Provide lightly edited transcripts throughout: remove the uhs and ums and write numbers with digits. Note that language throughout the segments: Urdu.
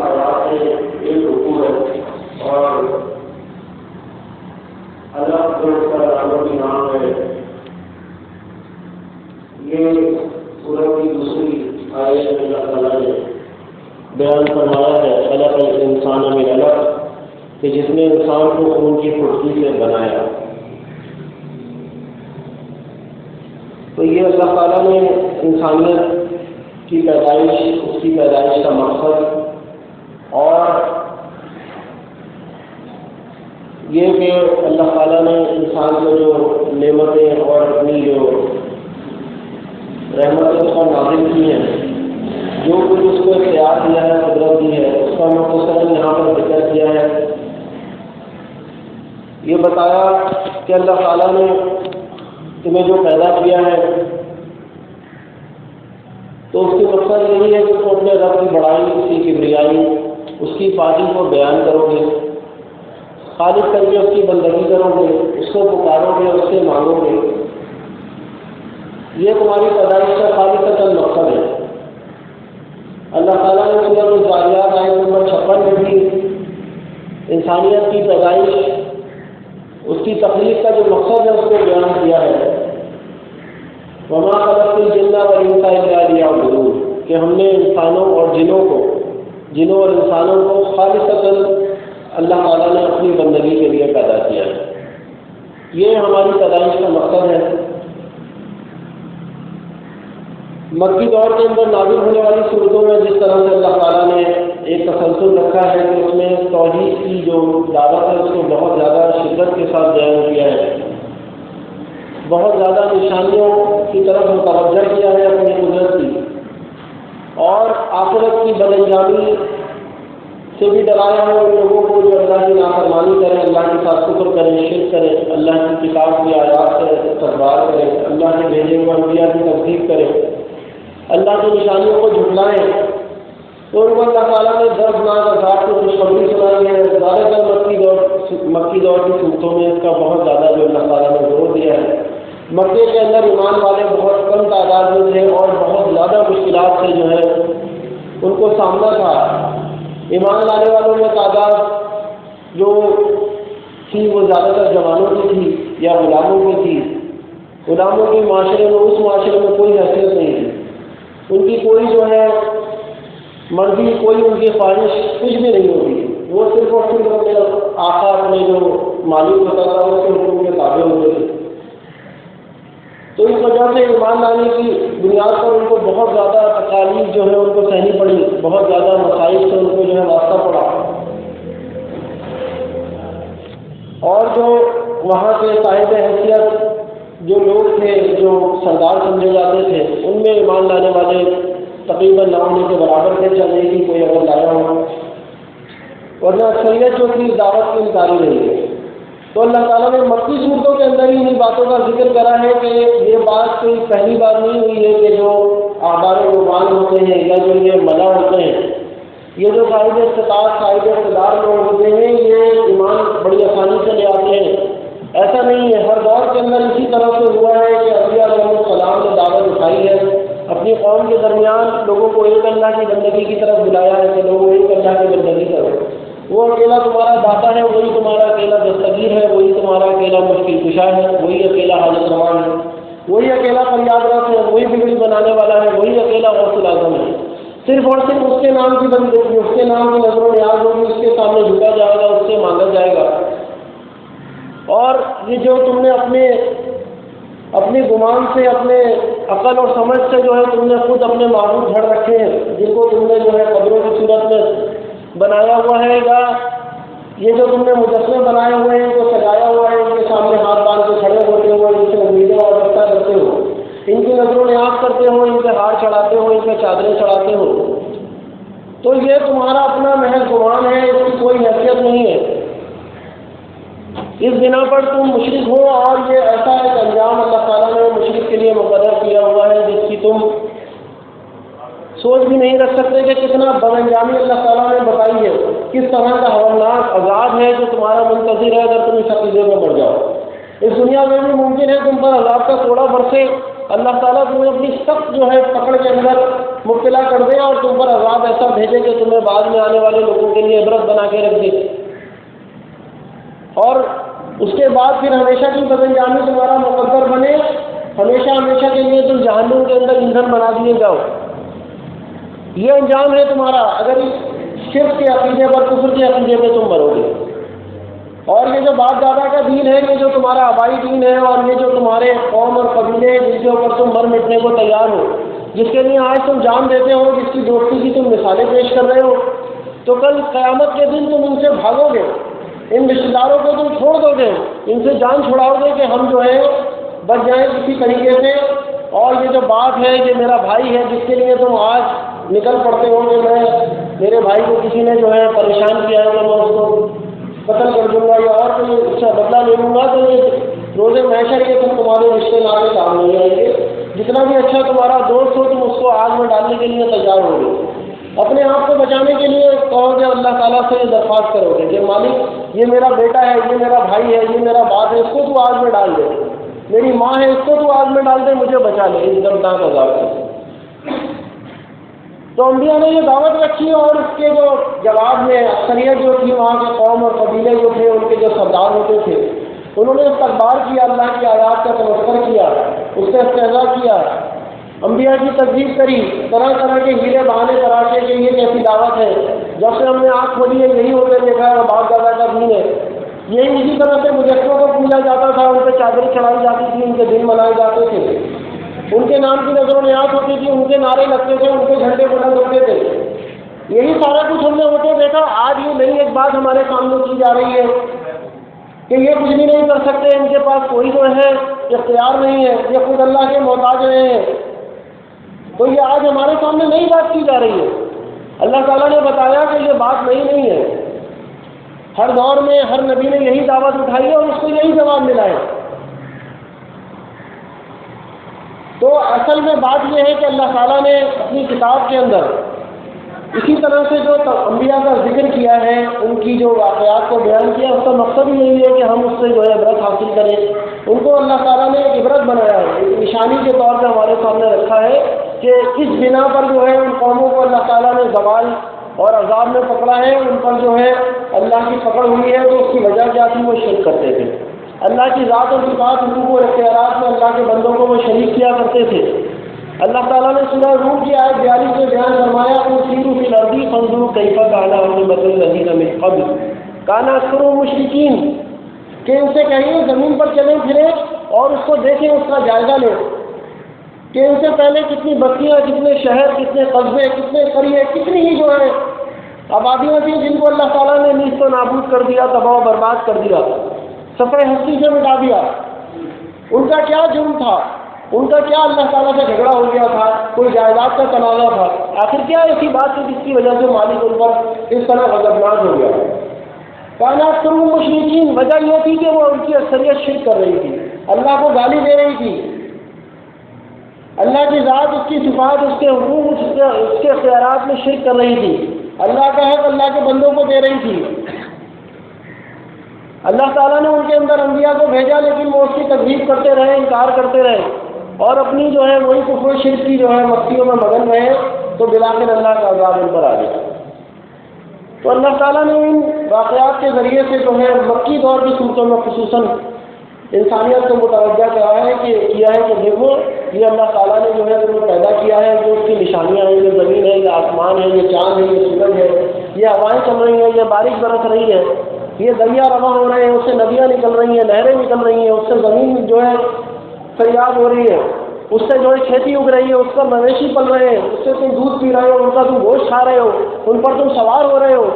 آیات میں ایک رکوع ہے اور اللہ کا نام ہے. یہ سورۃ کی دوسری آیت میں اللہ تعالیٰ نے بیان فرمایا ہے خلق الانسان من علق کہ جس نے انسان کو خون کی پھٹکی سے بنایا. تو یہ اللہ تعالیٰ نے انسانیت کی پیدائش، اس کی پیدائش کا مقصد اور یہ کہ اللہ تعالیٰ نے انسان کو جو نعمتیں اور اپنی جو رحمتیں اس پر نازل کی ہیں، جو کچھ اس کو اختیار دیا ہے، قدرت دی ہے، اس کا مختصراً یہاں پر ذکر کیا ہے. یہ بتایا کہ اللہ تعالیٰ نے تمہیں جو پیدا کیا ہے تو اس کی مقصد یہی ہے کہ تم اپنے رب کی بڑائی، اس کی کبریائی، اس کی پاکی کو بیان کرو گے، خالص کر کے اس کی بندگی کرو گے، اس کو پکارو گے، اس سے مانگو گے. یہ تمہاری پیدائش کا خالص مقصد ہے. اللہ تعالیٰ نے سورۃ الذاریات آیت نمبر 56 میں بھی انسانیت کی پیدائش، اس کی تخلیق کا جو مقصد ہے اس کو بیان کیا ہے. وما خلقت الجن والانس الا ليعبدون کہ ہم نے انسانوں اور جنوں اور انسانوں کو خالصتاً اللہ تعالیٰ نے اپنی بندگی کے لیے پیدا کیا ہے. یہ ہماری پیدائش کا مقصد ہے. مکی دور کے اندر نازل ہونے والی صورتوں میں جس طرح سے اللہ تعالیٰ نے ایک تسلسل رکھا ہے کہ اس میں توحید کی جو دعوت ہے اس کو بہت زیادہ شدت کے ساتھ بیان کیا ہے، بہت زیادہ نشانیوں کی طرف متوجہ کیا ہے اپنی قدرت کی، اور آخرت کی بد انجامی سے بھی ڈرایا ہے ان لوگوں کو جو اللہ کی نافرمانی کریں، اللہ کے ساتھ کفر کریں، شرک کریں، اللہ کی کتاب کی آیات سے استکبار کریں، اللہ کے بھیجے ہوئے انبیاء کی تصدیق کریں، اللہ کی نشانیوں کو جھٹلائیں. تو ان کو اللہ تعالیٰ نے دردناک عذاب کی خوشخبری سنائی ہے. زیادہ تر مکی دور کی صورتوں میں اس کا بہت زیادہ جو اللہ تعالیٰ نے زور دیا ہے. مکے کے اندر ایمان والے بہت کم تعداد میں تھے اور بہت زیادہ مشکلات سے جو ہے ان کو سامنا تھا. ایمان لانے والوں میں تعداد جو تھی وہ زیادہ تر جوانوں کی تھی یا غلاموں کی تھی. غلاموں کے معاشرے میں، اس معاشرے میں کوئی حیثیت نہیں تھی. ان کی کوئی جو ہے مرضی، کوئی ان کی خواہش کچھ بھی نہیں ہوتی. وہ صرف اور صرف اپنے آقا، اپنے جو مالک ہوتا تھا اس کے حکم کے تابع ہوتے تھے. تو اس وجہ سے ایمان لانے کی بنیاد پر ان کو بہت زیادہ تکالیف جو ہے ان کو سہنی پڑی، بہت زیادہ مسائل سے ان کو جو ہے واسطہ پڑا. اور جو وہاں کے صاحب حیثیت جو لوگ تھے، جو سردار سمجھے جاتے تھے، ان میں ایمان لانے والے تقریباً 9 کے برابر تھے، چلنے کی کوئی اگر لایا ہوا، ورنہ اکثریت جو تھی دعوت کی انکاری رہی ہے. تو اللہ تعالیٰ نے مکی صورتوں کے اندر ہی ان باتوں کا ذکر کرا ہے کہ یہ بات کوئی پہلی بار نہیں ہوئی ہے کہ جو آبار و رحمان ہوتے ہیں یا جو یہ ملا ہوتے ہیں، یہ جو صاحب استطاعت، صاحب اقتدار لوگ ہوتے ہیں، یہ ایمان بڑی آسانی سے لے آتے ہیں. ایسا نہیں ہے. ہر دور کے اندر اسی طرح سے ہوا ہے کہ انبیاء علیہ السلام نے دعوت اٹھائی ہے، اپنی قوم کے درمیان لوگوں کو ایک اللہ کی بندگی کی طرف بلایا ہے کہ لوگوں ایک اللہ کی بندگی کرو. وہ اکیلا تمہارا داتا ہے، وہی تمہارا اکیلا دستگیر ہے، وہی تمہارا اکیلا مشکل کشا ہے، وہی اکیلا حاجت روا ہے، وہی اکیلا فریاد رس ہے، وہی بگڑی بنانے والا ہے، وہی اکیلا غوث الاعظم ہے. صرف اور صرف اس کے نام کی بندگی، اس کے نام کی نظر و نیاز ہوگی، اس کے سامنے جھکا جائے گا، اس سے مانگا جائے گا. اور یہ جو تم نے اپنے گمان سے، اپنے عقل اور سمجھ سے جو ہے تم نے خود اپنے معبود گھڑ رکھے ہیں، جن کو تم نے جو ہے قبروں کی صورت میں بنایا ہوا ہے، یا یہ جو تم نے مجسمے بنائے ہوئے ہیں، ان کو سجایا ہوا ہے، ان کے سامنے ہاتھ باندھ کے کھڑے ہوتے ہو، ان سے امیدیں اور رفتہ کرتے ہو، ان کی نظر و نیاز کرتے ہو، ان کے ہار چڑھاتے ہو، ان کے چادریں چڑھاتے ہو، تو یہ تمہارا اپنا محض گمان ہے، اس کی کوئی حیثیت نہیں ہے. اس بنا پر تم مشرک ہو، اور یہ ایسا ایک انجام اللہ تعالیٰ نے مشرک کے لیے مقرر کیا ہوا ہے جس کی تم سوچ بھی نہیں رکھ سکتے کہ کتنا بد انجامی اللہ تعالیٰ نے بتائی ہے، کس طرح کا ہولناک عذاب ہے جو تمہارا منتظر ہے اگر تم اس عقیدے میں بڑھ جاؤ. اس دنیا میں بھی ممکن ہے تم پر عذاب کا کوڑا برسے، اللہ تعالیٰ تمہیں اپنی سخت جو ہے پکڑ کے اندر مبتلا کر دے اور تم پر عذاب ایسا بھیجے کہ تمہیں بعد میں آنے والے لوگوں کے لیے عبرت بنا کے رکھ دے، اور اس کے بعد پھر ہمیشہ کی بدانجامی تمہارا مقدر بنے، ہمیشہ ہمیشہ کے لیے تم جہنم کے اندر ایندھن بنا دیے جاؤ۔ یہ انجام ہے تمہارا اگر اس شرک کے عقیدے پر، کفر کے عقیدے پہ تم مرو گے۔ اور یہ جو باپ دادا کا دین ہے، یہ جو تمہارا آبائی دین ہے، اور یہ جو تمہارے قوم اور قبیلے جن کے اوپر تم مر مٹنے کو تیار ہو، جس کے لیے آج تم جان دیتے ہو، جس کی دوستی کی تم مثالیں پیش کر رہے ہو، تو کل قیامت کے دن تم ان سے بھاگو گے، ان رشتے داروں کو تم چھوڑ دو گے، ان سے جان چھڑاؤ گے کہ ہم جو ہے بچ جائیں کسی طریقے سے۔ اور یہ جو بات ہے، یہ میرا بھائی ہے جس کے لیے تم آج نکل پڑتے ہو کہ میرے بھائی کو کسی نے جو ہے پریشان کیا ہے تو میں اس کو قتل کر دوں گا یا اور کوئی اس کا بدلہ لے لوں گا، تو یہ روز محشر کے تم تمہارے رشتے ناطے کام نہیں آئیں گے۔ جتنا بھی اچھا تمہارا دوست ہو، تم اس کو آگ میں ڈالنے کے لیے تیار ہو گے۔ اپنے آپ کو بچانے کے لیے کہو گے، اللہ تعالیٰ سے یہ درخواست کرو گے کہ مالک یہ میرا بیٹا ہے، یہ میرا بھائی ہے، یہ میرا باپ ہے، اس کو تو آگ میں ڈال دے، میری ماں ہے اس کو تو آگ میں ڈال دے، مجھے بچا لے اس دردناک عذاب سے۔ تو انبیاء نے یہ دعوت رکھی، اور اس کے جو جواب میں اکثریت جو تھی وہاں کے قوم اور قبیلے جو تھے، ان کے جو سردار ہوتے تھے، انہوں نے استقبال کیا، اللہ کی آیات کا تمسخر کیا، اس سے استہزاء کیا، انبیاء کی تکذیب کری، طرح طرح کے ہیلے بہانے تراشے کہ یہ کیسی دعوت ہے، جب سے ہم نے آنکھ کھولی ہے یہی ہوتے دیکھا ہے، باپ دادا کا دین ہے، یہی اسی طرح سے مجسموں کو پوجا جاتا تھا، ان پہ چادر چڑھائی جاتی تھی، ان کے دن منائے جاتے تھے، ان کے نام کی نظر و نیاز ہوتی تھی، ان کے نعرے لگتے تھے، ان کے جھنڈے بلند ہوتے تھے، یہی سارا کچھ ہم نے ہوتے دیکھا۔ آج یہ نئی ایک بات ہمارے سامنے کی جا رہی ہے کہ یہ کچھ بھی نہیں کر سکتے، ان کے پاس کوئی جو ہے اختیار نہیں ہے، یہ خود اللہ کے محتاج رہے ہیں، تو یہ آج ہمارے سامنے نئی بات کی جا رہی ہے۔ اللہ تعالیٰ نے بتایا کہ یہ بات نئی نہیں ہے، ہر دور میں ہر نبی نے یہی دعوت اٹھائی ہے اور اس کو یہی جواب ملا ہے۔ تو اصل میں بات یہ ہے کہ اللہ تعالیٰ نے اپنی کتاب کے اندر اسی طرح سے جو انبیاء کا ذکر کیا ہے، ان کی جو واقعات کو بیان کیا، اس کا مقصد ہی یہی ہے کہ ہم اس سے جو ہے عبرت حاصل کریں۔ ان کو اللہ تعالیٰ نے ایک عبرت بنایا ہے، ایک نشانی کے طور پہ ہمارے سامنے رکھا ہے کہ اس بنا پر جو ہے ان قوموں کو اللہ تعالیٰ نے زوال اور عذاب میں پکڑا ہے، ان پر جو ہے اللہ کی پکڑ ہوئی ہے، تو اس کی وجہ کیا تھی؟ وہ شرک کرتے تھے، اللہ کی ذات اور صفات، حقوق اور اختیارات میں اللہ کے بندوں کو وہ شریک کیا کرتے تھے۔ اللہ تعالیٰ نے سورہ روم کی آیت 42 میں بیان فرمایا کہ سیروا فی الارض فانظروا کیف کان عاقبۃ الذین من قبل کان اکثرهم مشرکین، کہ ان سے کہیں زمین پر چلیں پھریں اور اس کو دیکھیں، اس کا جائزہ لیں کہ ان سے پہلے کتنی بستیاں، کتنے شہر، کتنے قصبے، کتنے قریے، کتنی ہی جو ہے آبادیاں تھیں جن کو اللہ تعالیٰ نے نیست و نابود کر دیا، تباہ و برباد کر دیا، صفحہ ہستی سے مٹا دیا۔ ان کا کیا جرم تھا؟ ان کا کیا اللہ تعالیٰ سے جھگڑا ہو گیا تھا؟ کوئی جائیداد کا تنازع تھا؟ آخر کیا ایسی بات تھی جس کی وجہ سے مالک ان پر اس طرح غضبناک ہو گیا؟ کانا اکثرهم مشرکین، وجہ یہ تھی کہ وہ ان کی اکثریت شرک کر رہی تھی، اللہ کو گالی دے رہی تھی، اللہ کی ذات، اس کی صفات، اس کے حقوق، اس کے اختیارات میں شرک کر رہی تھی، اللہ کا حق اللہ کے بندوں کو دے رہی تھی۔ اللہ تعالیٰ نے ان کے اندر انبیاء کو بھیجا، لیکن وہ اس کی تکذیب کرتے رہے، انکار کرتے رہے، اور اپنی جو ہے وہی کفر و شرک کی جو ہے مستیوں میں مگن رہے، تو بالآخر اللہ کا عذاب ان پر آ گیا۔ تو اللہ تعالیٰ نے ان واقعات کے ذریعے سے جو ہے مکی دور کی صورتوں میں خصوصاً انسانیت کو متوجہ کیا ہے کہ دیکھو یہ اللہ تعالیٰ نے جو ہے تمہیں پیدا کیا ہے، جو اس کی نشانیاں ہیں، یہ زمین ہے، یہ آسمان ہے، یہ چاند ہے، یہ سورج ہے، یہ ہوائیں چل رہی ہیں، یہ بارش برس رہی ہے، یہ دریا رواں ہو رہے ہیں، اس سے ندیاں نکل رہی ہیں، نہریں نکل رہی ہیں، اس سے زمین جو ہے سیراب ہو رہی ہے، اس سے جو ہے کھیتی اگ رہی ہے، اس پر مویشی پل رہے ہیں، اس سے تم دودھ پی رہے ہو، ان کا تم گوشت کھا رہے ہو، ان پر تم سوار ہو رہے ہو،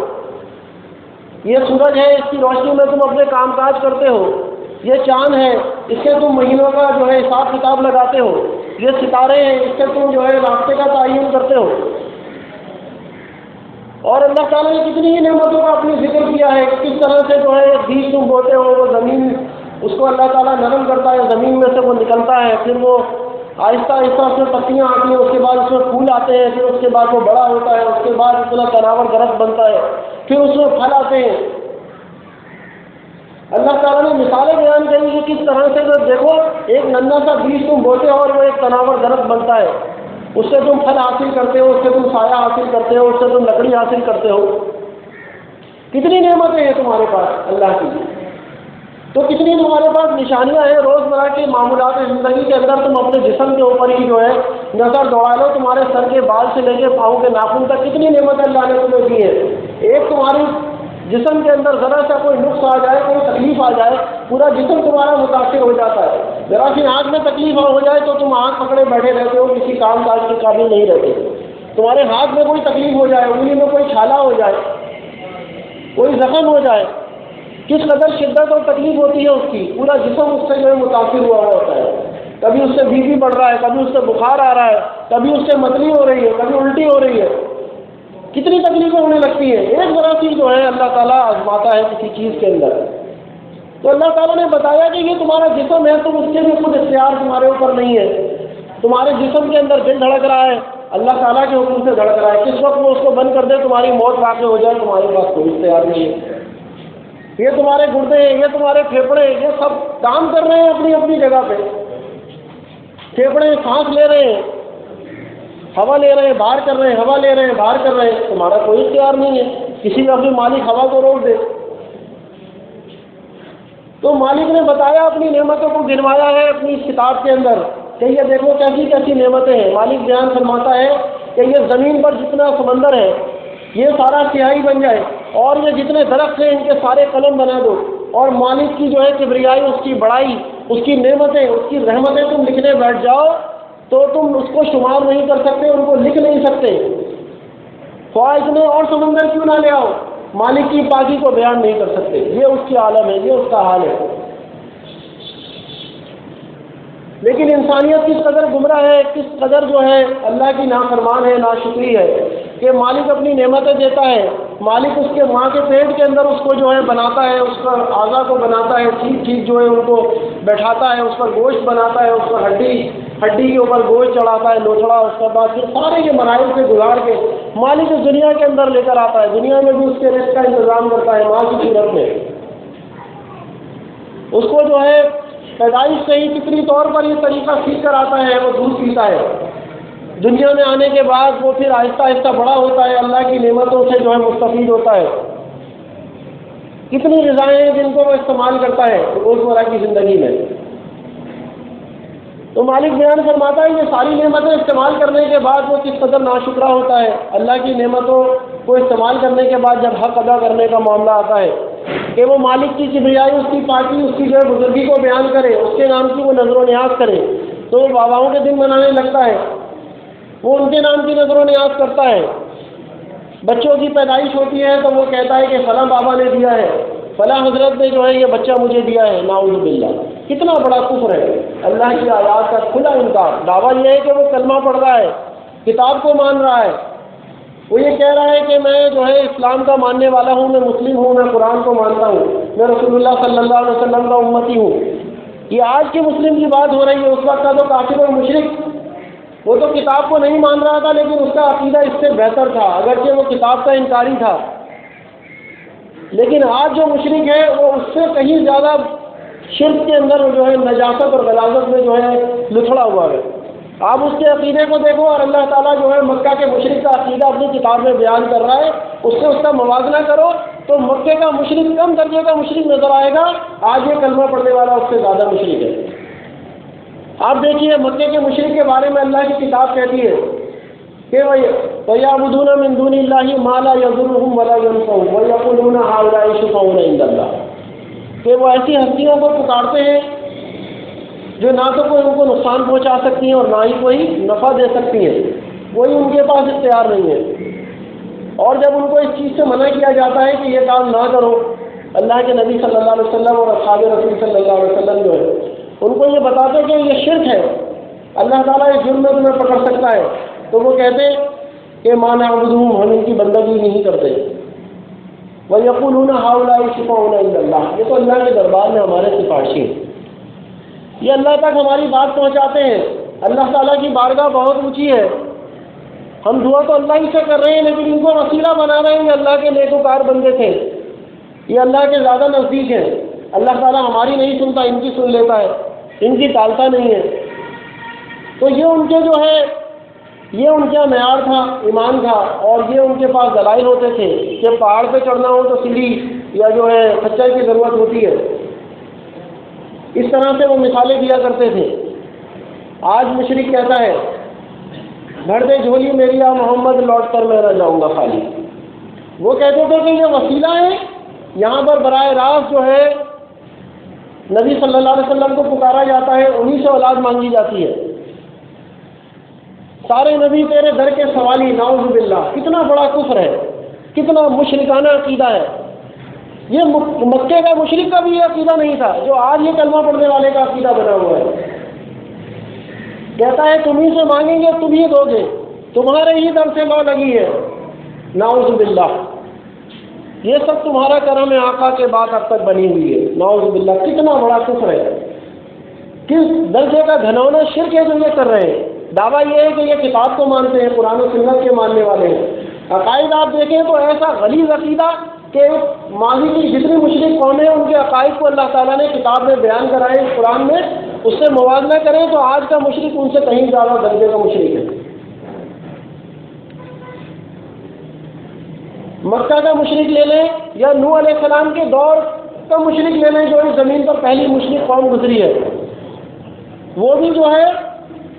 یہ سورج ہے، اس کی روشنی میں تم اپنے کام کاج کرتے ہو، یہ چاند ہے، اس سے تم مہینوں کا جو ہے حساب کتاب لگاتے ہو، یہ ستارے ہیں، اس سے تم جو ہے راستے کا تعین کرتے ہو۔ اور اللہ تعالیٰ نے کتنی ہی نعمتوں کا اپنی ذکر کیا ہے کہ کس طرح سے جو ہے بیج تم بوتے ہو، وہ زمین اس کو اللہ تعالیٰ نرم کرتا ہے، زمین میں سے وہ نکلتا ہے، پھر وہ آہستہ آہستہ اس میں پتیاں آتی ہیں، اس کے بعد اس میں پھول آتے ہیں، پھر اس کے بعد وہ بڑا ہوتا ہے، اس کے بعد اتنا تناور درخت بنتا ہے، پھر اس میں پھل آتے ہیں۔ اللہ تعالیٰ نے مثالیں بیان کری کہ کس طرح سے جب دیکھو ایک ننھا سا بیج تم بوتے ہو اور وہ ایک تناور درخت بنتا ہے، اس سے تم پھل حاصل کرتے ہو، اس سے تم سایہ حاصل کرتے ہو، اس سے تم لکڑی حاصل کرتے ہو. کتنی نعمتیں ہیں تمہارے پاس اللہ کی. تو کتنی تمہارے پاس نشانیاں ہیں. روزمرہ کے معمولات زندگی کے اندر تم اپنے جسم کے اوپر ہی جو ہے نظر دوڑا لو، تمہارے سر کے بال سے لے کے پاؤں کے ناخن تک کتنی نعمتیں اللہ نے تمہیں دی ہے. ایک تمہاری جسم کے اندر ذرا سا کوئی نقص آ جائے، کوئی تکلیف آ جائے، پورا جسم تمہارا متاثر ہو جاتا ہے. ذرا سی آنکھ میں تکلیف ہو جائے تو تم آنکھ پکڑے بیٹھے رہتے ہو، کسی کام کاج کے قابل نہیں رہتے. تمہارے ہاتھ میں کوئی تکلیف ہو جائے، انگلی میں کوئی چھالا ہو جائے، کوئی زخم ہو جائے، کس قدر شدت اور تکلیف ہوتی ہے اس کی، پورا جسم اس سے جو ہے متاثر ہوا ہوتا ہے. کبھی اس سے بی پی بڑھ رہا ہے، کبھی اس سے بخار آ رہا ہے، کبھی اس سے متلی ہو رہی ہے، کبھی الٹی ہو رہی ہے، کتنی تکلیفیں ہونے لگتی ہیں. ایک ذرا سی جو ہے اللہ تعالیٰ آزماتا ہے کسی چیز کے اندر. تو اللہ تعالیٰ نے بتایا کہ یہ تمہارا جسم ہے، تم اس کے بھی خود اختیار تمہارے اوپر نہیں ہے. تمہارے جسم کے اندر دل دھڑک رہا ہے، اللہ تعالیٰ کے حکم سے دھڑک رہا ہے. کس وقت وہ اس کو بند کر دے تمہاری موت واقع ہو جائے، تمہارے پاس کوئی اختیار نہیں ہے. یہ تمہارے گردے ہیں، یہ تمہارے پھیپھڑے، یہ سب کام کر رہے ہیں اپنی اپنی جگہ پہ. پھیپھڑے سانس لے رہے ہیں، ہوا لے رہے ہیں، باہر کر رہے ہیں، ہوا لے رہے ہیں، باہر کر رہے ہیں. تمہارا کوئی اختیار نہیں ہے. کسی کا بھی مالک ہوا کو روک دے. تو مالک نے بتایا، اپنی نعمتوں کو گنوایا ہے اپنی اس کتاب کے اندر کہ یہ دیکھو کیسی کیسی نعمتیں ہیں. مالک بیان فرماتا ہے کہ یہ زمین پر جتنا سمندر ہے یہ سارا سیاہی بن جائے، اور یہ جتنے درخت ہیں ان کے سارے قلم بنا دو، اور مالک کی جو ہے کبریائی، اس کی بڑائی، اس کی نعمتیں، اس کی رحمتیں تم لکھنے بیٹھ جاؤ تو تم اس کو شمار نہیں کر سکتے، ان کو لکھ نہیں سکتے. خواہ اتنے اور سمندر کیوں نہ لے آؤ، مالک کی پاکی کو بیان نہیں کر سکتے. یہ اس کی عالم ہے، یہ اس کا حال ہے. لیکن انسانیت کس قدر گمراہ ہے، کس قدر جو ہے اللہ کی نافرمان ہے، ناشکری ہے کہ مالک اپنی نعمتیں دیتا ہے. مالک اس کے ماں کے پیٹ کے اندر اس کو جو ہے بناتا ہے، اس پر اعضا کو بناتا ہے، ٹھیک ٹھیک جو ہے ان کو بیٹھاتا ہے، اس پر گوشت بناتا ہے، اس پر ہڈی کے اوپر گوشت چڑھاتا ہے، لوچڑا. اس کے بعد پھر سارے یہ مراحل سے گزار کے مالک اس دنیا کے اندر لے کر آتا ہے. دنیا میں بھی اس کے رزق کا انتظام کرتا ہے ماں کی صورت میں. اس کو جو ہے پیدائش سے ہی فطری طور پر یہ طریقہ سیکھ کر آتا ہے، وہ دودھ پیتا ہے. دنیا میں آنے کے بعد وہ پھر آہستہ آہستہ بڑا ہوتا ہے، اللہ کی نعمتوں سے جو ہے مستفید ہوتا ہے. کتنی غذائیں ہیں جن کو وہ استعمال کرتا ہے روزمرہ کی زندگی میں. تو مالک بیان فرماتا ہے یہ ساری نعمتیں استعمال کرنے کے بعد وہ کس قدر ناشکرا ہوتا ہے. اللہ کی نعمتوں کو استعمال کرنے کے بعد جب حق ادا کرنے کا معاملہ آتا ہے کہ وہ مالک کی کبریائی، اس کی پاکی، اس کی جو ہے بزرگی کو بیان کرے، اس کے نام کی وہ نظر و نیاز کرے، تو وہ باباؤں کے دن منانے لگتا ہے، وہ ان کے نام کی نظر و نیاز کرتا ہے. بچوں کی پیدائش ہوتی ہے تو وہ کہتا ہے کہ فلاں بابا نے دیا ہے، فلاں حضرت نے جو ہے یہ بچہ مجھے دیا ہے. نعوذ باللہ. کتنا بڑا کفر ہے، اللہ کی آیات کا کھلا انکار. دعویٰ یہ ہے کہ وہ کلمہ پڑھ رہا ہے، کتاب کو مان رہا ہے، وہ یہ کہہ رہا ہے کہ میں جو ہے اسلام کا ماننے والا ہوں، میں مسلم ہوں، میں قرآن کو مانتا ہوں، میں رسول اللہ صلی اللہ علیہ وسلم کا امتی ہوں. یہ آج کے مسلم کی بات ہو رہی ہے. اس وقت کا تو کافر اور مشرک، وہ تو کتاب کو نہیں مان رہا تھا لیکن اس کا عقیدہ اس سے بہتر تھا، اگرچہ وہ کتاب کا انکاری تھا. لیکن آج جو مشرک ہے وہ اس سے کہیں زیادہ شرک کے اندر جو ہے نجاست اور غلاظت میں جو ہے لتھڑا ہوا ہے. آپ اس کے عقیدے کو دیکھو، اور اللہ تعالیٰ جو ہے مکہ کے مشرک کا عقیدہ اپنی کتاب میں بیان کر رہا ہے، اس سے اس کا موازنہ کرو تو مکے کا مشرک کم درجے کا مشرک نظر آئے گا. آج یہ کلمہ پڑھنے والا اس سے زیادہ مشرک ہے. آپ دیکھیے مکے کے مشرک کے بارے میں اللہ کی کتاب کہتی ہے کہ وَيَعْبُدُونَ مِن دُونِ اللَّهِ مَا لَا يَضُرُّهُمْ وَلَا يَنفَعُهُمْ وَيَقُولُونَ هَؤُلَاءِ شُفَعَاؤُنَا عِندَ اللَّهِ کہ وہ ایسی ہستیوں کو پکارتے ہیں جو نہ تو کوئی ان کو نقصان پہنچا سکتی ہیں اور نہ ہی کوئی نفع دے سکتی ہیں، کوئی ان کے پاس اختیار نہیں ہے. اور جب ان کو اس چیز سے منع کیا جاتا ہے کہ یہ کام نہ کرو، اللہ کے نبی صلی اللہ علیہ وسلم اور اصحاب رسول صلی اللہ علیہ وسلم جو ہے ان کو یہ بتاتے کہ یہ شرک ہے، اللہ تعالیٰ اس جرم میں تمہیں پکڑ سکتا ہے، تو وہ کہتے کہ مَا نَعْبُدُهُمْ، ہم ان کی بندگی نہیں کرتے. وَيَقُولُونَ هَؤُلَاءِ شُفَعَاؤُنَا عِندَ اللَّهِ، یہ تو اللہ کے دربار میں ہمارے سفارشی ہیں، یہ اللہ تک ہماری بات پہنچاتے ہیں. اللہ تعالیٰ کی بارگاہ بہت اونچی ہے، ہم دعا تو اللہ ہی سے کر رہے ہیں لیکن ان کو وسیلہ بنا رہے ہیں. یہ اللہ کے نیکوکار بندے تھے، یہ اللہ کے زیادہ نزدیک ہیں. اللہ تعالیٰ ہماری نہیں سنتا، ان کی سن لیتا ہے، ان کی ٹالتا نہیں ہے۔ تو یہ ان کے جو ہے یہ ان کا معیار تھا، ایمان تھا، اور یہ ان کے پاس دلائل ہوتے تھے کہ پہاڑ پہ چڑھنا ہو تو سیڑھی یا جو ہے کھچر کی ضرورت ہوتی ہے۔ اس طرح سے وہ مثالیں دیا کرتے تھے۔ آج مشرک کہتا ہے بھر دے جھولی میری یا محمد، لوٹ کر میں نہ جاؤں گا خالی۔ وہ کہتے تھے کہ یہ وسیلہ ہے، یہاں پر براہ راست جو ہے نبی صلی اللہ علیہ وسلم کو پکارا جاتا ہے، انہی سے اولاد مانگی جاتی ہے۔ سارے نبی تیرے در کے سوالی، نعوذ باللہ۔ کتنا بڑا کفر ہے، کتنا مشرکانہ عقیدہ ہے۔ یہ مکے کا مشرک کا بھی یہ عقیدہ نہیں تھا جو آج یہ کلمہ پڑھنے والے کا عقیدہ بنا ہوا ہے۔ کہتا ہے تم ہی سے مانگیں گے، تم ہی دو گے، تمہارے ہی در سے لو لگی ہے، نعوذ باللہ۔ یہ سب تمہارا کرم ہے، آقا کے بعد اب تک بنی ہوئی ہے، نعوذ باللہ۔ کتنا بڑا کفر ہے، کس درجے کا گھنونا شرک ہے جو یہ کر رہے ہیں۔ دعویٰ یہ ہے کہ یہ کتاب کو مانتے ہیں، قرآن و سنت کے ماننے والے ہیں۔ عقائد آپ دیکھیں تو ایسا غلیظ عقیدہ کہ ماضی کی جتنی مشرک قومیں ہیں ان کے عقائد کو اللہ تعالیٰ نے کتاب میں بیان کرائے، قرآن میں، اس سے موازنہ کریں تو آج کا مشرک ان سے کہیں زیادہ درجے کا مشرک ہے۔ مکہ کا مشرک لے لیں یا نوح علیہ السلام کے دور کا مشرک لے لیں جو اس زمین پر پہلی مشرک قوم گزری ہے، وہ بھی جو ہے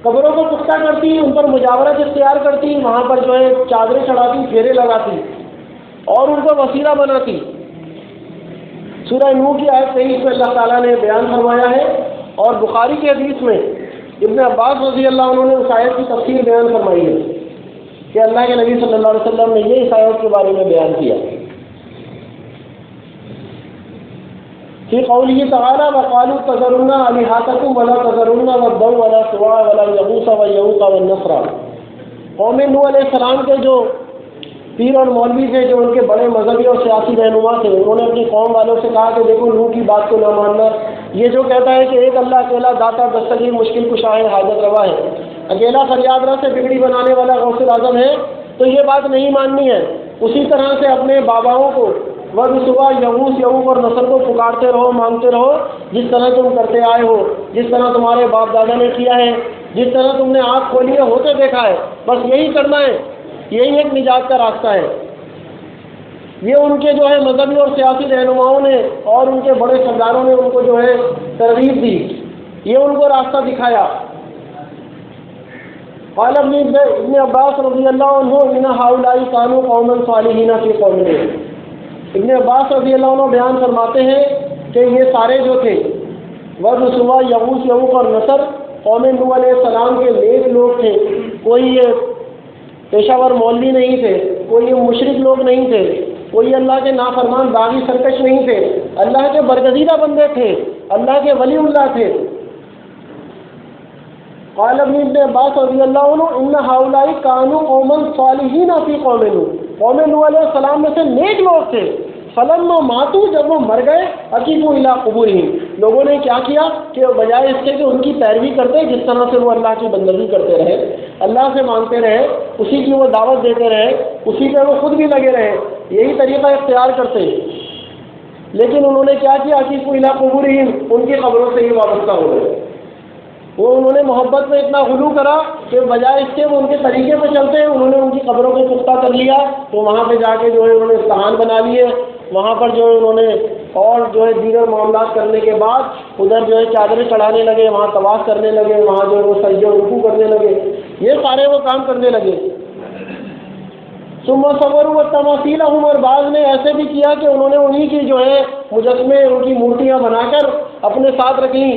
قبروں کو پختہ کرتی، ان پر مجاورت اختیار کرتی، وہاں پر جو ہے چادریں چڑھاتی، پھیرے لگاتی اور ان کو وسیلہ بناتی۔ سورہ نوح کی آیت 23 میں اللہ تعالیٰ نے بیان فرمایا ہے، اور بخاری کی حدیث میں ابن عباس رضی اللہ عنہ نے اس آیت کی تفسیر بیان فرمائی ہے کہ اللہ کے نبی صلی اللہ علیہ وسلم نے یہ اس آیت کے بارے میں بیان کیا۔ فی قوله تعالی وقالوا تذرون آلہتکم ولا تذرون ودا ولا سواع ولا یغوث ویعوق والنصر۔ قوم نوح علیہ السلام کے جو پیر اور مولوی تھے، جو ان کے بڑے مذہبی اور سیاسی رہنما تھے، انہوں نے اپنی قوم والوں سے کہا کہ دیکھو نوح کی بات کو نہ ماننا، یہ جو کہتا ہے کہ ایک اللہ اکیلا داتا دستگیر مشکل کشا ہے، حاجت روا ہے، اکیلا فریاد رس سے بگڑی بنانے والا غوث اعظم ہے، تو یہ بات نہیں ماننی ہے۔ اسی طرح سے اپنے باباؤں کو ود صبح یغوث یعوق اور نصر کو پکارتے رہو، مانگتے رہو، جس طرح تم کرتے آئے ہو، جس طرح تمہارے باپ دادا نے کیا ہے، جس طرح تم نے آنکھ کھولی ہے، ہوتے دیکھا ہے، بس یہی کرنا ہے، یہی ایک نجات کا راستہ ہے۔ یہ ان کے جو ہے مذہبی اور سیاسی رہنماؤں نے اور ان کے بڑے سرداروں نے ان کو جو ہے ترغیب دی، یہ ان کو راستہ دکھایا۔ قال ابن عباس رضی اللہ عنہ ان ہؤلاء كانوا قوما صالحین فی قومهم۔ ابن عباس رضی اللہ عنہ بیان فرماتے ہیں کہ یہ سارے جو تھے ود صبح یغوث یعوق اور نصر قوم نوح علیہ السلام کے نیک لوگ تھے، کوئی یہ پیشہ ور مولوی نہیں تھے، کوئی یہ مشرک لوگ نہیں تھے، کوئی اللہ کے نافرمان باغی سرکش نہیں تھے، اللہ کے برگزیدہ بندے تھے، اللہ کے ولی اللہ تھے۔ قال ابن عباس رضی اللہ عنہ ان ہؤلاء كانوا قوما صالحین فی قوم نوح، قوم نوح علیہ السلام میں سے نیک لوگ تھے۔ فلما ماتوا، جب وہ مر گئے، عقیموا الی قبورہم، لوگوں نے کیا کیا کہ بجائے اس کے کہ ان کی پیروی کرتے جس طرح سے وہ اللہ کی بندگی کرتے رہے، اللہ سے مانگتے رہے، اسی کی وہ دعوت دیتے رہے، اسی پہ وہ خود بھی لگے رہے، یہی طریقہ اختیار کرتے، لیکن انہوں نے کیا کیا، عقیموا الی قبورہم، ان کی قبروں سے ہی وابستہ ہو گئے۔ وہ انہوں نے محبت میں اتنا غلو کرا کہ بجائے اس کے وہ ان کے طریقے پہ چلتے ہیں، انہوں نے ان کی قبروں کو پختہ کر لیا، تو وہاں پہ جا کے جو ہے انہوں نے استحان بنا لیے، وہاں پر جو ہے انہوں نے اور جو ہے دیگر معاملات کرنے کے بعد ادھر جو ہے چادریں چڑھانے لگے، وہاں طواف کرنے لگے، وہاں جو ہے وہ سجدے و رکوع کرنے لگے، یہ سارے وہ کام کرنے لگے۔ ثم صوروا تماثیلهم، اور بعض نے ایسے بھی کیا کہ انہوں نے انہی کی جو ہے مجسمے، ان کی مورتیاں بنا کر اپنے ساتھ رکھ لیں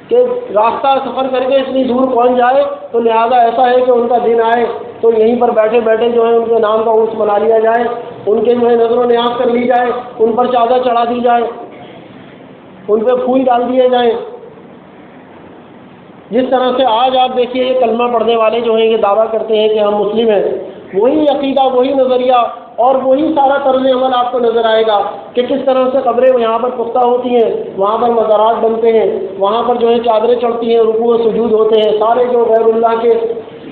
کہ راستہ سفر کر کے اتنی دور پہنچ جائے تو لہٰذا ایسا ہے کہ ان کا دن آئے تو یہیں پر بیٹھے بیٹھے جو ہے ان کے نام کا عرس منا لیا جائے، ان کے جو ہے نظر و نیاز کر لی جائے، ان پر چادر چڑھا دی جائے، ان پہ پھول ڈال دیے جائیں۔ جس طرح سے آج آپ دیکھیے یہ کلمہ پڑھنے والے جو ہیں یہ دعویٰ کرتے ہیں کہ ہم مسلم ہیں، وہی عقیدہ، وہی نظریہ اور وہی سارا طرز عمل آپ کو نظر آئے گا کہ کس طرح سے قبریں یہاں پر پختہ ہوتی ہیں، وہاں پر مزارات بنتے ہیں، وہاں پر جو ہے چادریں چڑھتی ہیں، رکوع و سجود ہوتے ہیں، سارے جو غیر اللہ کے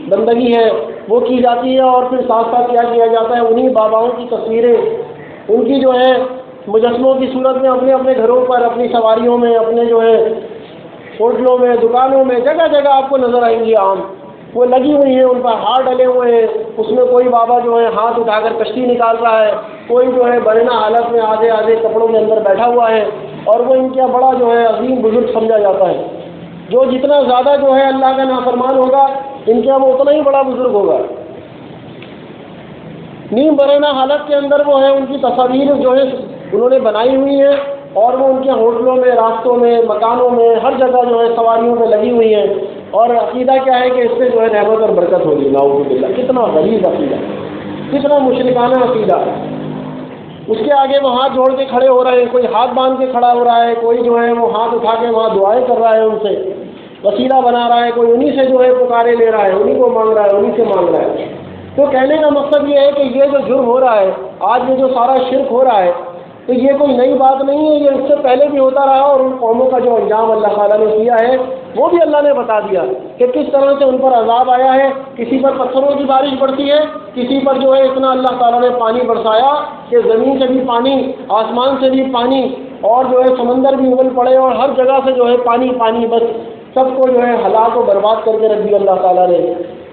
بندگی ہے وہ کی جاتی ہے، اور پھر ساتھ ساتھ کیا کیا جاتا ہے، انہی باباؤں کی تصویریں، ان کی جو ہے مجسموں کی صورت میں اپنے اپنے گھروں پر، اپنی سواریوں میں، اپنے جو ہے ہوٹلوں میں، دکانوں میں، جگہ جگہ آپ کو نظر آئیں گی عام، وہ لگی ہوئی ہیں، ان پر ہار ڈلے ہوئے ہیں، اس میں کوئی بابا جو ہے ہاتھ اٹھا کر کشتی نکال رہا ہے، کوئی جو ہے برہنہ حالت میں آدھے آدھے کپڑوں کے اندر بیٹھا ہوا ہے، اور وہ ان کا بڑا جو ہے عظیم بزرگ سمجھا جاتا ہے۔ جو جتنا زیادہ جو ہے اللہ کا نافرمان ہوگا، ان کا وہ اتنا ہی بڑا بزرگ ہوگا۔ نیم برہنہ حالت کے اندر وہ ہے، ان کی تصاویر جو ہے انہوں نے بنائی ہوئی ہیں، اور وہ ان کے ہوٹلوں میں، راستوں میں، مکانوں میں، ہر جگہ جو ہے سواریوں پہ لگی ہوئی ہیں، اور عقیدہ کیا ہے کہ اس سے جو ہے رحمت اور برکت ہوگی۔ نعوذ باللہ، کتنا غلیظ عقیدہ، کتنا مشرکانہ عقیدہ۔ اس کے آگے وہ ہاتھ جوڑ کے کھڑے ہو رہے ہیں، کوئی ہاتھ باندھ کے کھڑا ہو رہا ہے، کوئی جو ہے وہ ہاتھ اٹھا کے وہاں دعائیں کر رہا ہے، ان سے وسیلہ بنا رہا ہے، کوئی انہی سے جو ہے پکارے لے رہا ہے، انہی کو مانگ رہا ہے، انہی سے مانگ رہا ہے۔ تو کہنے کا مقصد یہ ہے کہ یہ جو جرم ہو رہا ہے آج، یہ جو سارا شرک ہو رہا ہے، تو یہ کوئی نئی بات نہیں ہے، یہ اس سے پہلے بھی ہوتا رہا، اور ان قوموں کا جو انجام اللہ تعالیٰ نے کیا ہے وہ بھی اللہ نے بتا دیا کہ کس طرح سے ان پر عذاب آیا ہے۔ کسی پر پتھروں کی بارش پڑتی ہے، کسی پر جو ہے اتنا اللہ تعالیٰ نے پانی برسایا کہ زمین سے بھی پانی، آسمان سے بھی پانی، اور جو ہے سمندر بھی ابل پڑے، اور ہر جگہ سے جو ہے پانی پانی، بس سب کو جو ہے ہلاک و برباد کر کے رکھ دیا اللہ تعالیٰ نے۔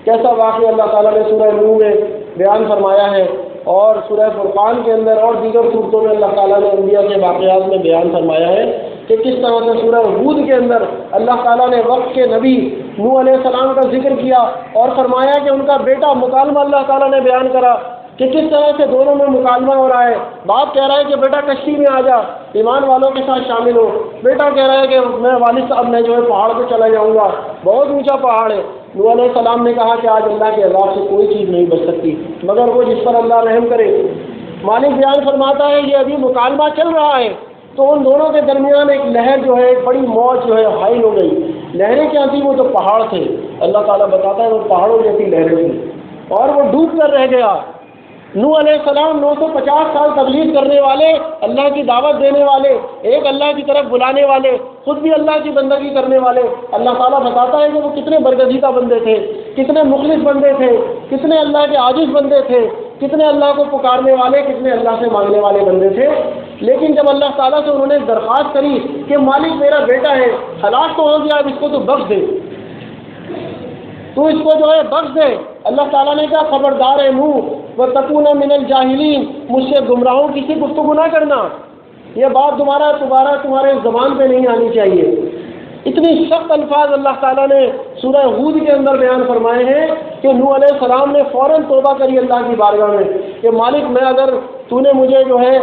کیسا واقعہ اللہ تعالیٰ نے سورہ نوح میں بیان فرمایا ہے، اور سورہ فرقان کے اندر اور دیگر صورتوں میں اللہ تعالیٰ نے انبیاء کے واقعات میں بیان فرمایا ہے کہ کس طرح سے سورہ ہود کے اندر اللہ تعالیٰ نے وقت کے نبی نوح علیہ السلام کا ذکر کیا، اور فرمایا کہ ان کا بیٹا، مکالمہ اللہ تعالیٰ نے بیان کرا کہ کس طرح سے دونوں میں مکالمہ ہو رہا ہے۔ باپ کہہ رہا ہے کہ بیٹا کشتی میں آ جا، ایمان والوں کے ساتھ شامل ہو، بیٹا کہہ رہا ہے کہ میں والد صاحب میں جو ہے پہاڑ پہ چلا جاؤں گا، بہت اونچا پہاڑ ہے۔ نوح علیہ السلام نے کہا کہ آج اللہ کے عذاب سے کوئی چیز نہیں بچ سکتی مگر وہ جس پر اللہ رحم کرے۔ مالک بیان فرماتا ہے یہ ابھی مکالمہ چل رہا ہے، تو ان دونوں کے درمیان ایک لہر جو ہے، ایک بڑی موج جو ہے حائل ہو گئی۔ لہریں کیا تھیں؟ وہ تو پہاڑ تھے، اللہ تعالیٰ بتاتا ہے وہ پہاڑوں جیسی لہریں تھیں، اور وہ ڈوب کر رہ گیا۔ نوح علیہ السلام 950 سال تبلیغ کرنے والے، اللہ کی دعوت دینے والے، ایک اللہ کی طرف بلانے والے، خود بھی اللہ کی بندگی کرنے والے، اللہ تعالیٰ بتاتا ہے کہ وہ کتنے برگزیدہ بندے تھے، کتنے مخلص بندے تھے، کتنے اللہ کے عاجز بندے تھے، کتنے اللہ کو پکارنے والے، کتنے اللہ سے مانگنے والے بندے تھے۔ لیکن جب اللہ تعالیٰ سے انہوں نے درخواست کری کہ مالک میرا بیٹا ہے، ہلاک تو ہو گیا، اب اس کو تو بخش دے، تو اس کو جو ہے بخش دے۔ اللہ تعالیٰ نے کہا خبردار ہے نوح، وَتَكُونَ مِنَ الْجَاهِلِينَ، مجھ سے گمراہوں کی سی گفتگو نہ کرنا، یہ بات دوبارہ تمہارے زبان پہ نہیں آنی چاہیے۔ اتنی سخت الفاظ اللہ تعالیٰ نے سورہ ہود کے اندر بیان فرمائے ہیں کہ نوح علیہ السلام نے فوراً توبہ کری اللہ کی بارگاہ میں کہ مالک میں اگر تو نے مجھے جو ہے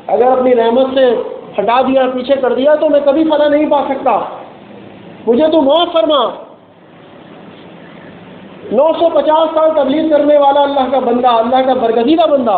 اگر اپنی رحمت سے ہٹا دیا، پیچھے کر دیا، تو میں کبھی فلاح نہیں پا سکتا، مجھے تو معاف فرما۔ 950 سال تبلیغ کرنے والا اللہ کا بندہ، اللہ کا برگزیدہ بندہ،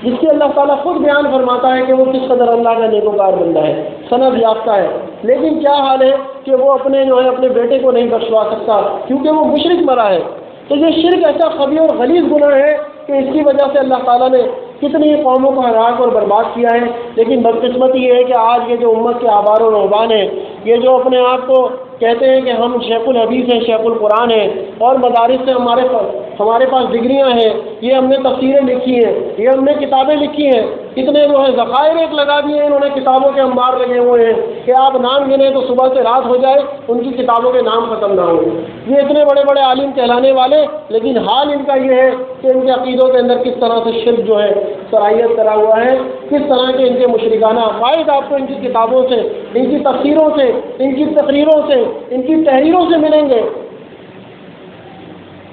جس کی اللہ تعالیٰ خود بیان فرماتا ہے کہ وہ کس قدر اللہ کا نیکوکار بندہ ہے، سند یافتہ ہے، لیکن کیا حال ہے کہ وہ اپنے بیٹے کو نہیں بخشوا سکتا کیونکہ وہ مشرک مرا ہے۔ تو یہ شرک ایسا خبی اور غلیظ گناہ ہے کہ اس کی وجہ سے اللہ تعالیٰ نے کتنی قوموں کو ہلاک اور برباد کیا ہے۔ لیکن بدقسمتی یہ ہے کہ آج یہ جو امت کے آبار و رہبان ہیں، یہ جو اپنے آپ کو کہتے ہیں کہ ہم شیخ الحدیث ہیں، شیخ القرآن ہیں، اور مدارس سے ہمارے پاس ڈگریاں ہیں، یہ ہم نے تفسیریں لکھی ہیں، یہ ہم نے کتابیں لکھی ہیں، اتنے جو ہے ذخائر ایک لگا دیے ہیں انہوں نے، کتابوں کے انبار لگے ہوئے ہیں کہ آپ نام گنے تو صبح سے رات ہو جائے ان کی کتابوں کے نام ختم نہ ہوں۔ یہ اتنے بڑے بڑے عالم کہلانے والے، لیکن حال ان کا یہ ہے کہ ان کے عقیدوں کے اندر کس طرح سے شرک جو ہے صلاحیت کرا ہوا ہے، کس طرح کے ان کے مشرکانہ عقائد آپ کو ان کی کتابوں سے، ان کی تفسیروں سے، ان کی تقریروں سے، ان کی تحریروں سے ملیں گے۔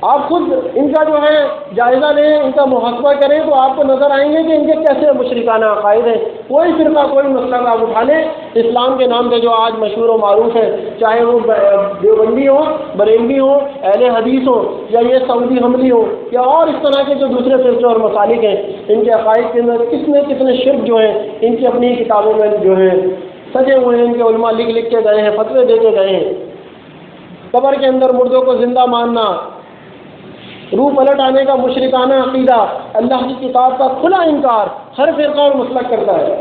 آپ خود ان کا جو ہے جائزہ لیں، ان کا محاسبہ کریں تو آپ کو نظر آئیں گے کہ ان کے کیسے مشرکانہ عقائد ہیں۔ کوئی فرقہ، کوئی مسئلہ آپ اٹھا لیں اسلام کے نام پہ جو آج مشہور و معروف ہے، چاہے وہ دیوبندی ہو، بریلوی ہو، اہل حدیث ہو، یا یہ سعودی حملی ہو، یا اور اس طرح کے جو دوسرے فرقے اور مسالک ہیں، ان کے عقائد کے اندر کتنے شرک جو ہیں ان کی اپنی کتابوں میں جو ہیں سجے ہوئے ہیں، ان کے علماء لکھ کے گئے ہیں، فتوے دے کے گئے ہیں۔ قبر کے اندر مردوں کو زندہ ماننا، روح پلٹ آنے کا مشرکانہ عقیدہ، اللہ کی کتاب کا کھلا انکار ہر فرقہ اور مسلک کرتا ہے۔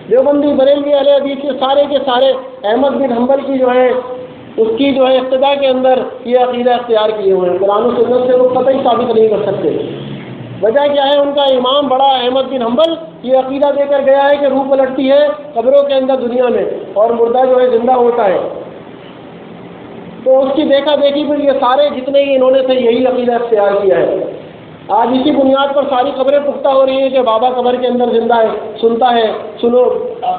دیوبندی، بریلوی، اہل حدیث کے سارے احمد بن حنبل کی جو ہے اس کی جو ہے ابتدا کے اندر یہ عقیدہ اختیار کیے ہوئے ہیں، قرآن و سنت سے وہ قطعی ثابت نہیں کر سکتے۔ وجہ کیا ہے؟ ان کا امام بڑا احمد بن حنبل یہ عقیدہ دے کر گیا ہے کہ روح پلٹتی ہے قبروں کے اندر دنیا میں، اور مردہ جو ہے زندہ ہوتا ہے۔ تو اس کی دیکھا دیکھی پر یہ سارے جتنے ہی انہوں نے تھے یہی عقیدہ اختیار کیا ہے۔ آج اسی بنیاد پر ساری قبریں پختہ ہو رہی ہیں کہ بابا قبر کے اندر زندہ ہے، سنتا ہے، سنو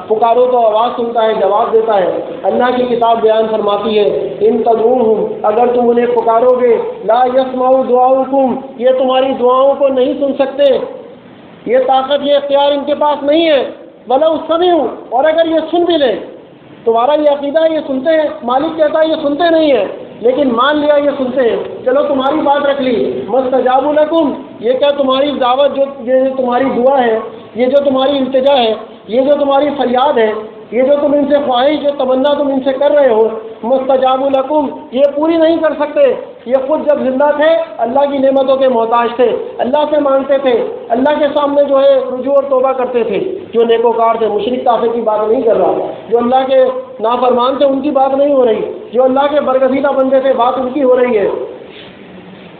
پکارو تو آواز سنتا ہے، جواب دیتا ہے۔ اللہ کی کتاب بیان فرماتی ہے ان تدعوہم، اگر تم انہیں پکارو گے، لا یسمعوا دعاؤکم، یہ تمہاری دعاؤں کو نہیں سن سکتے، یہ طاقت یہ اختیار ان کے پاس نہیں ہے۔ ولو سمعوا، اور اگر یہ سن بھی لیں، تمہارا یہ عقیدہ ہے یہ سنتے ہیں، مالک کہتا ہے یہ سنتے نہیں ہیں، لیکن مان لیا یہ سنتے ہیں، چلو تمہاری بات رکھ لی، مستجاب لکم، یہ کیا تمہاری دعوت، جو یہ تمہاری دعا ہے، یہ جو تمہاری التجا ہے، یہ جو تمہاری فریاد ہے، یہ جو تم ان سے خواہش، جو تمنا تم ان سے کر رہے ہو، مستجاب لکم، یہ پوری نہیں کر سکتے۔ یہ خود جب زندہ تھے اللہ کی نعمتوں کے محتاج تھے، اللہ سے مانگتے تھے، اللہ کے سامنے جو ہے رجوع اور توبہ کرتے تھے، جو نیکوکار تھے۔ مشرک کافر کی بات نہیں کر رہا، جو اللہ کے نافرمان تھے ان کی بات نہیں ہو رہی، جو اللہ کے برگزیدہ بندے تھے بات ان کی ہو رہی ہے۔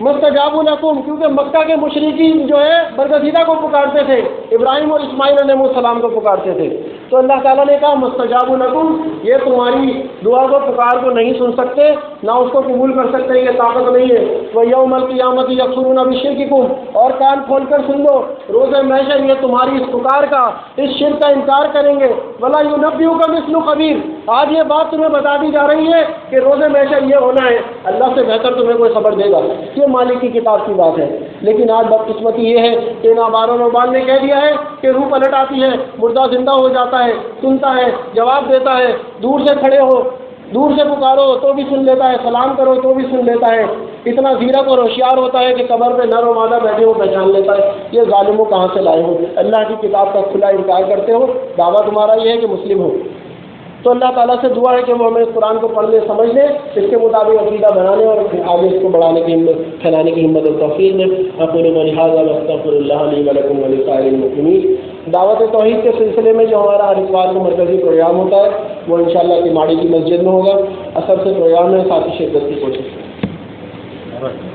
مستجاب لکم، کیونکہ مکہ کے مشرکین جو ہے برگزیدہ کو پکارتے تھے، ابراہیم اور اسماعیل علیہ السلام کو پکارتے تھے، تو اللہ تعالیٰ نے کہا مستجاب لکم، یہ تمہاری دعا کو پکار کو نہیں سن سکتے، نہ اس کو قبول کر سکتے، یہ طاقت نہیں ہے۔ وَيَوْمَ الْقِيَامَةِ يَكْفُرُونَ بِشِرْكِكُمْ، اور کان کھول کر سن لو، روز محشر یہ تمہاری اس پکار کا، اس شرک کا انکار کریں گے۔ وَلَا يُنَبِّئُكَ مِثْلُ خَبِيرٍ، آج یہ بات تمہیں بتا دی جا رہی ہے کہ روز محشر یہ ہونا ہے، اللہ سے بہتر تمہیں کوئی خبر دے گا۔ یہ مالک کی کتاب کی بات ہے، لیکن آج بدقسمتی یہ ہے کہ ان آباروں نوبال نے کہہ دیا ہے کہ روح پلٹ آتی ہے، مردہ زندہ ہو جاتا ہے، سنتا ہے، جواب دیتا ہے، دور سے کھڑے ہو، دور سے پکارو تو بھی سن لیتا ہے، سلام کرو تو بھی سن لیتا ہے، اتنا زیرک اور ہوشیار ہوتا ہے کہ قبر پہ نر و مادہ بیٹھے ہو پہچان لیتا ہے۔ یہ ظالموں کہاں سے لائے ہو؟ اللہ کی کتاب کا کھلا انکار کرتے ہو، دعویٰ تمہارا یہ ہے کہ مسلم ہو۔ تو اللہ تعالیٰ سے دعا ہے کہ وہ ہمیں اس قرآن کو پڑھنے سمجھ لیں، اس کے مطابق عقیدہ بنانے اور آگے اس کو بڑھانے کی ہمت، پھیلانے کی ہمت اور توفیق دیں۔ اقول قولی ھذا واستغفر اللہ لی ولکم ولسائر المسلمین۔ دعوت توحید کے سلسلے میں جو ہمارا ہر اتوار کو مرکزی پروگرام ہوتا ہے وہ انشاءاللہ کی ماڑی کی مسجد میں ہوگا، اثر سے پروگرام ہے، ساتھی شرکت کی کوشش کریں۔